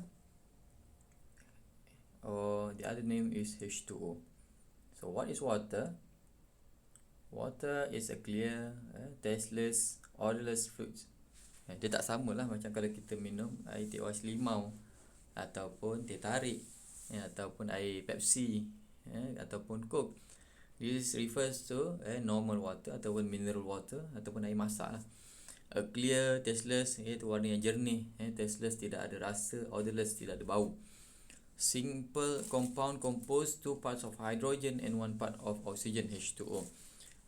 or the other name is H2O. So what is water? Water is a clear, tasteless, odorless fluid. Dia tak samalah macam kalau kita minum air teh ais limau, ataupun teh tarik, ataupun air Pepsi, ataupun Coke. This refers to normal water ataupun mineral water ataupun air masak lah. A clear, tasteless, iaitu warna yang jernih, tasteless, tidak ada rasa, odorless, tidak ada bau. Simple compound composed 2 parts of hydrogen and 1 part of oxygen, H2O.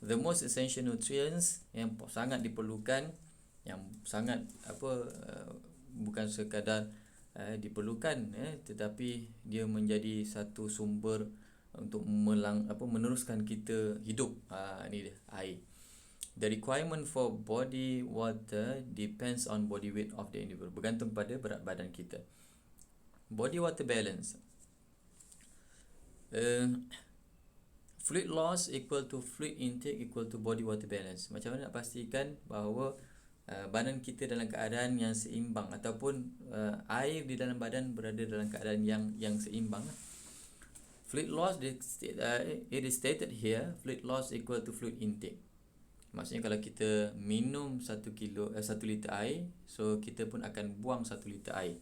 The most essential nutrients yang sangat diperlukan, yang sangat bukan sekadar diperlukan, tetapi dia menjadi satu sumber untuk meneruskan kita hidup. Ni dia, air. The requirement for body water depends on body weight of the individual, bergantung pada berat badan kita. Body water balance, fluid loss equal to fluid intake equal to body water balance. Macam mana nak pastikan bahawa badan kita dalam keadaan yang seimbang, ataupun air di dalam badan berada dalam keadaan yang seimbang. Fluid loss, it is stated here, fluid loss equal to fluid intake. Maksudnya kalau kita minum 1 liter air, so kita pun akan buang 1 liter air.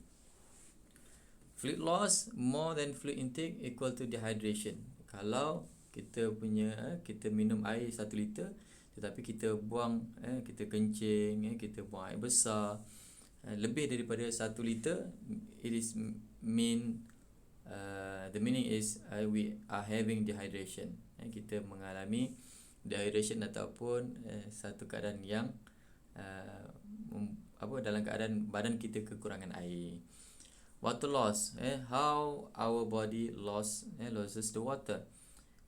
Fluid loss more than fluid intake equal to dehydration. Kalau kita minum air 1 liter, tetapi kita buang, kita kencing, kita buang air besar, lebih daripada 1 liter, it is the meaning is we are having dehydration. Kita mengalami dehydration ataupun satu keadaan yang dalam keadaan badan kita kekurangan air. Water loss, how our body loses the water.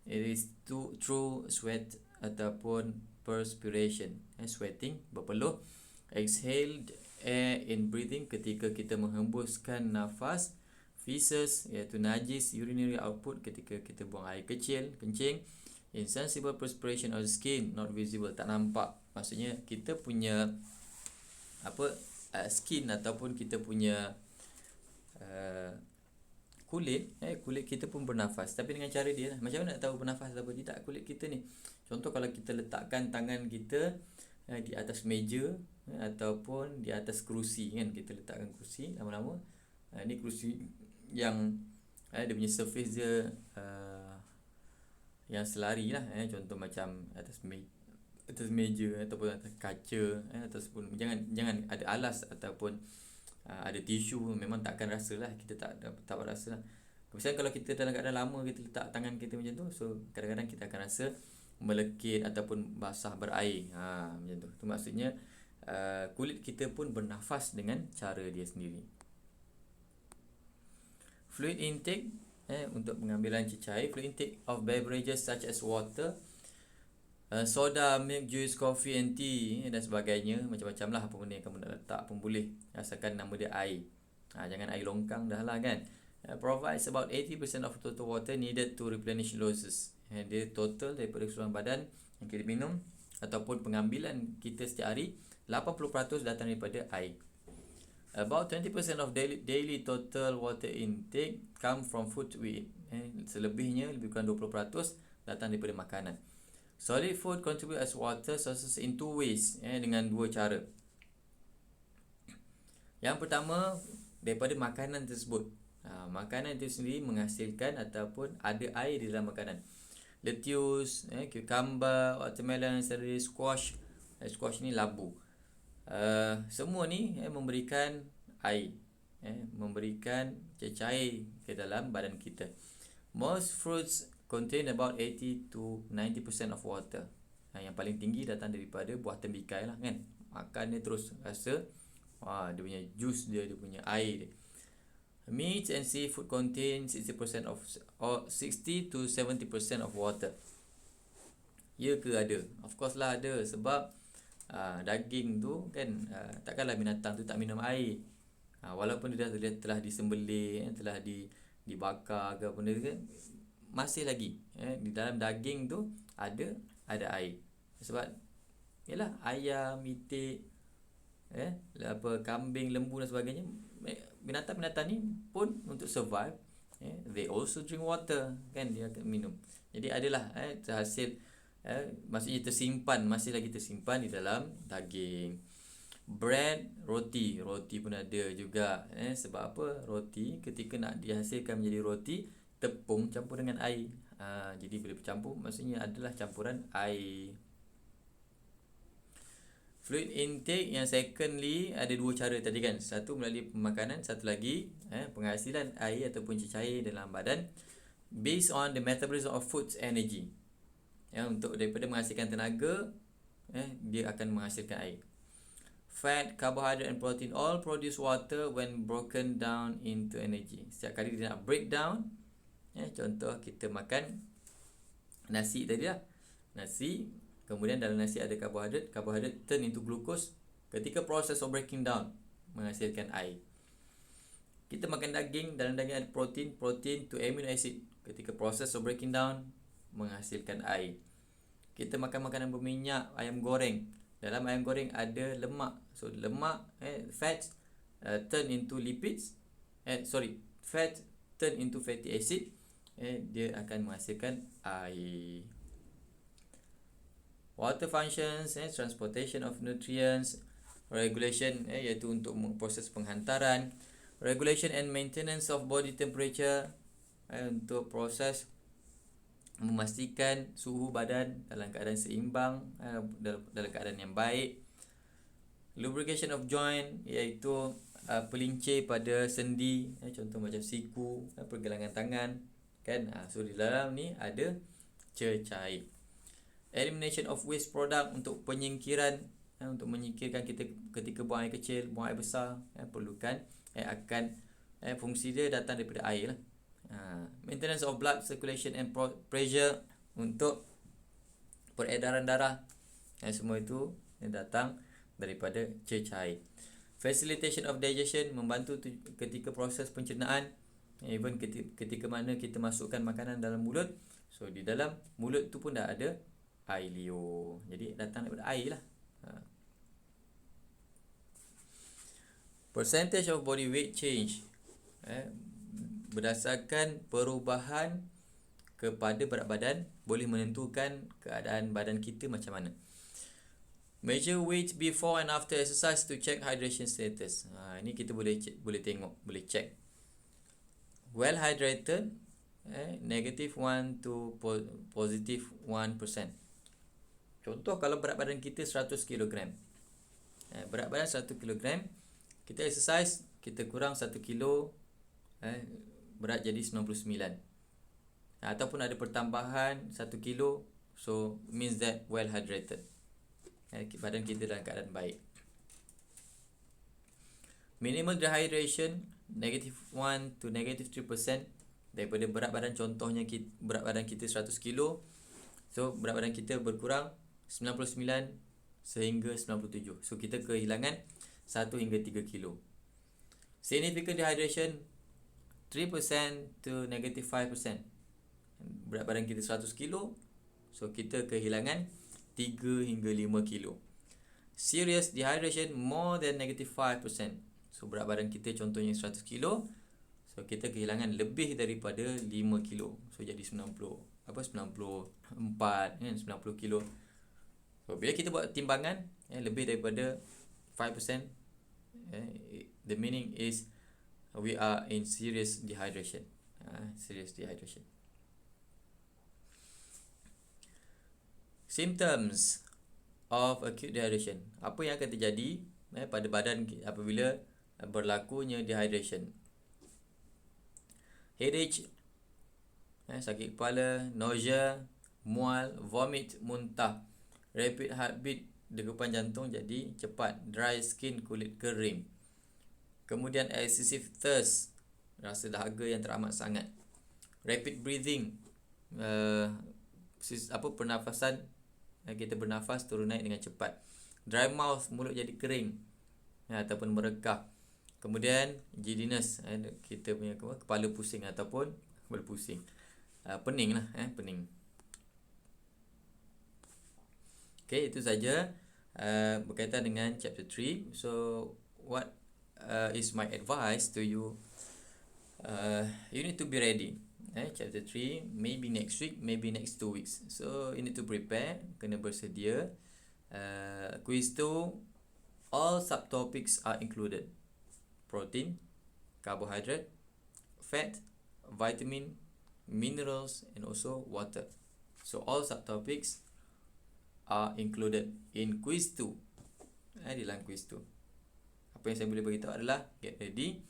It is through sweat ataupun perspiration, sweating, berpeluh. Exhaled air in breathing, ketika kita menghembuskan nafas. Feces, iaitu najis, urinary output, ketika kita buang air kecil, kencing. Insensible perspiration of the skin, not visible, tak nampak. Maksudnya kita punya skin ataupun kita punya kulit kita pun bernafas, tapi dengan cara dia lah. Macam mana nak tahu bernafas atau tidak kulit kita ni? Contoh, kalau kita letakkan tangan kita di atas meja ataupun di atas kerusi, kan, kita letakkan kerusi lama-lama, ni kerusi yang dia punya surface dia yang selari lah, contoh macam atas meja ataupun atas kaca, ataupun jangan ada alas ataupun ada tisu, memang tak akan rasa lah, kita tak rasa lah. Misalnya kalau kita dalam keadaan lama kita letak tangan kita macam tu, so kadang-kadang kita akan rasa melekit ataupun basah berair, macam tu. Itu maksudnya kulit kita pun bernafas dengan cara dia sendiri. Fluid intake, untuk pengambilan cecair. Fluid intake of beverages such as water, soda, milk, juice, coffee and tea dan sebagainya, macam-macam lah apa benda yang kamu nak letak pun boleh, asalkan nama dia air. Jangan air longkang dah lah, kan. Provides about 80% of total water needed to replenish losses. Dia total daripada keseluruhan badan yang kita minum ataupun pengambilan kita setiap hari, 80% datang daripada air. About 20% of daily total water intake come from food we eat. Selebihnya, lebih kurang 20% datang daripada makanan. Solid food contribute as water sources in two ways, dengan dua cara. Yang pertama, daripada makanan tersebut. Makanan itu sendiri menghasilkan ataupun ada air di dalam makanan. Lettuce, cucumber, watermelon, celery, squash. Squash ni labu. Semua ni memberikan air, memberikan cecair ke dalam badan kita. Most fruits contain about 80 to 90% of water. Yang paling tinggi datang daripada buah tembikai lah, kan. Makan dia terus rasa dia punya jus dia punya air dia. Meat and seafood contain 60% or 60 to 70% of water. Ya ke ada? Of course lah ada, sebab daging tu, kan, takkanlah binatang tu tak minum air. Walaupun dia telah disembelih, telah dibakar ke apa benda, kan, masih lagi di dalam daging tu ada air. Sebab yalah, ayam, itik, kambing, lembu dan sebagainya, binatang-binatang ni pun untuk survive, they also drink water, kan, dia akan minum. Jadi adalah hasil, maksudnya masih lagi tersimpan di dalam daging. Bread, roti pun ada juga. Sebab apa? Roti ketika nak dihasilkan menjadi roti, tepung campur dengan air. Jadi bila bercampur, maksudnya adalah campuran air. Fluid intake yang secondly ada dua cara tadi, kan. Satu melalui pemakanan, satu lagi penghasilan air ataupun cecair dalam badan based on the metabolism of food's energy. Untuk daripada menghasilkan tenaga, dia akan menghasilkan air. Fat, carbohydrate and protein all produce water when broken down into energy. Setiap kali dia nak break down, contoh kita makan nasi tadi lah. Nasi, kemudian dalam nasi ada carbohydrate turn into glucose. Ketika process of breaking down, menghasilkan air. Kita makan daging, dalam daging ada protein to amino acid. Ketika process of breaking down, menghasilkan air. Kita makan makanan berminyak, ayam goreng. Dalam ayam goreng ada lemak So lemak, fats turn into lipids, fat turn into fatty acid, dia akan menghasilkan air. Water functions, transportation of nutrients, regulation, iaitu untuk proses penghantaran, regulation and maintenance of body temperature, untuk proses memastikan suhu badan dalam keadaan seimbang, dalam keadaan yang baik. Lubrication of joint, iaitu pelincir pada sendi, contoh macam siku, pergelangan tangan, kan. So di dalam ni ada cecair. Elimination of waste product, untuk penyingkiran, untuk menyingkirkan kita ketika buang air kecil, buang air besar, perlukan akan fungsi dia datang daripada air lah. Maintenance of blood circulation and pressure, untuk peredaran darah, semua itu datang daripada cecair. Facilitation of digestion, membantu ketika proses pencernaan, even ketika mana kita masukkan makanan dalam mulut, so di dalam mulut tu pun dah ada air liur, jadi datang daripada air lah. Percentage of body weight change, berdasarkan perubahan kepada berat badan boleh menentukan keadaan badan kita macam mana. Measure weight before and after exercise to check hydration status. Ini kita boleh tengok, boleh check. Well hydrated, -1 to +1%. Contoh, kalau berat badan kita 100 kg, berat badan 100 kg, kita exercise, kita kurang 1 kilo, berat jadi 99. Ataupun ada pertambahan 1 kilo, so means that well hydrated, badan kita dalam keadaan baik. Minimal dehydration, -1 to -3%, daripada berat badan, contohnya berat badan kita 100 kilo, so berat badan kita berkurang 99 sehingga 97, so kita kehilangan 1 hingga 3 kilo. Significant dehydration, 3% to -5%, berat badan kita 100 kilo, so kita kehilangan 3 hingga 5 kilo. Serious dehydration, more than -5%, so berat badan kita contohnya 100 kilo, so kita kehilangan lebih daripada 5 kilo, so jadi 94, 90 kilo. So bila kita buat timbangan, lebih daripada 5%, the meaning is we are in serious dehydration. Symptoms of acute dehydration, apa yang akan terjadi pada badan apabila berlakunya dehydration? Headache, sakit kepala, nausea, mual, vomit, muntah, rapid heartbeat, degupan jantung jadi cepat, dry skin, kulit kering. Kemudian excessive thirst, rasa dahaga yang teramat sangat. Rapid breathing, pernafasan, kita bernafas turun naik dengan cepat. Dry mouth, mulut jadi kering, ataupun merekah. Kemudian giddiness, kita punya kepala pusing ataupun berpusing. Pening lah, pening. Okay, itu saja berkaitan dengan chapter 3. So what is my advice to you? You need to be ready. Chapter 3 maybe next week, maybe next 2 weeks. So you need to prepare, kena bersedia. Quiz 2, all subtopics are included. Protein, carbohydrate, fat, vitamin, minerals and also water. So all subtopics are included in quiz 2. Di dalam quiz 2. Apa yang saya boleh beritahu adalah get ready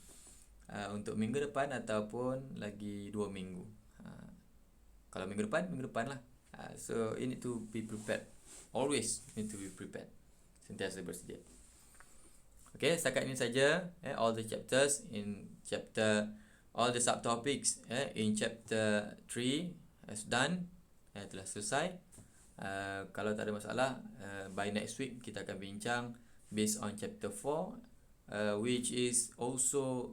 untuk minggu depan ataupun lagi 2 minggu. Kalau minggu depan lah. So you need to be prepared. Always need to be prepared. Sentiasa bersedia. Okay, setakat ini saja all the chapters in chapter, all the subtopics in chapter 3 has done, telah selesai. Kalau tak ada masalah, by next week kita akan bincang based on chapter 4, which is also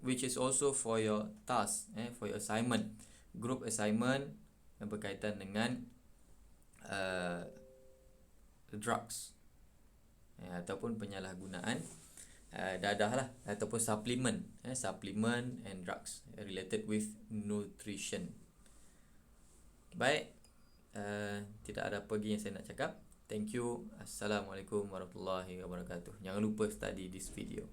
which is also for your task, for your assignment, group assignment yang berkaitan dengan drugs. ataupun penyalahgunaan dadah lah, ataupun supplement and drugs related with nutrition. Baik, tidak ada apa lagi yang saya nak cakap. Thank you. Assalamualaikum warahmatullahi wabarakatuh. Jangan lupa study this video.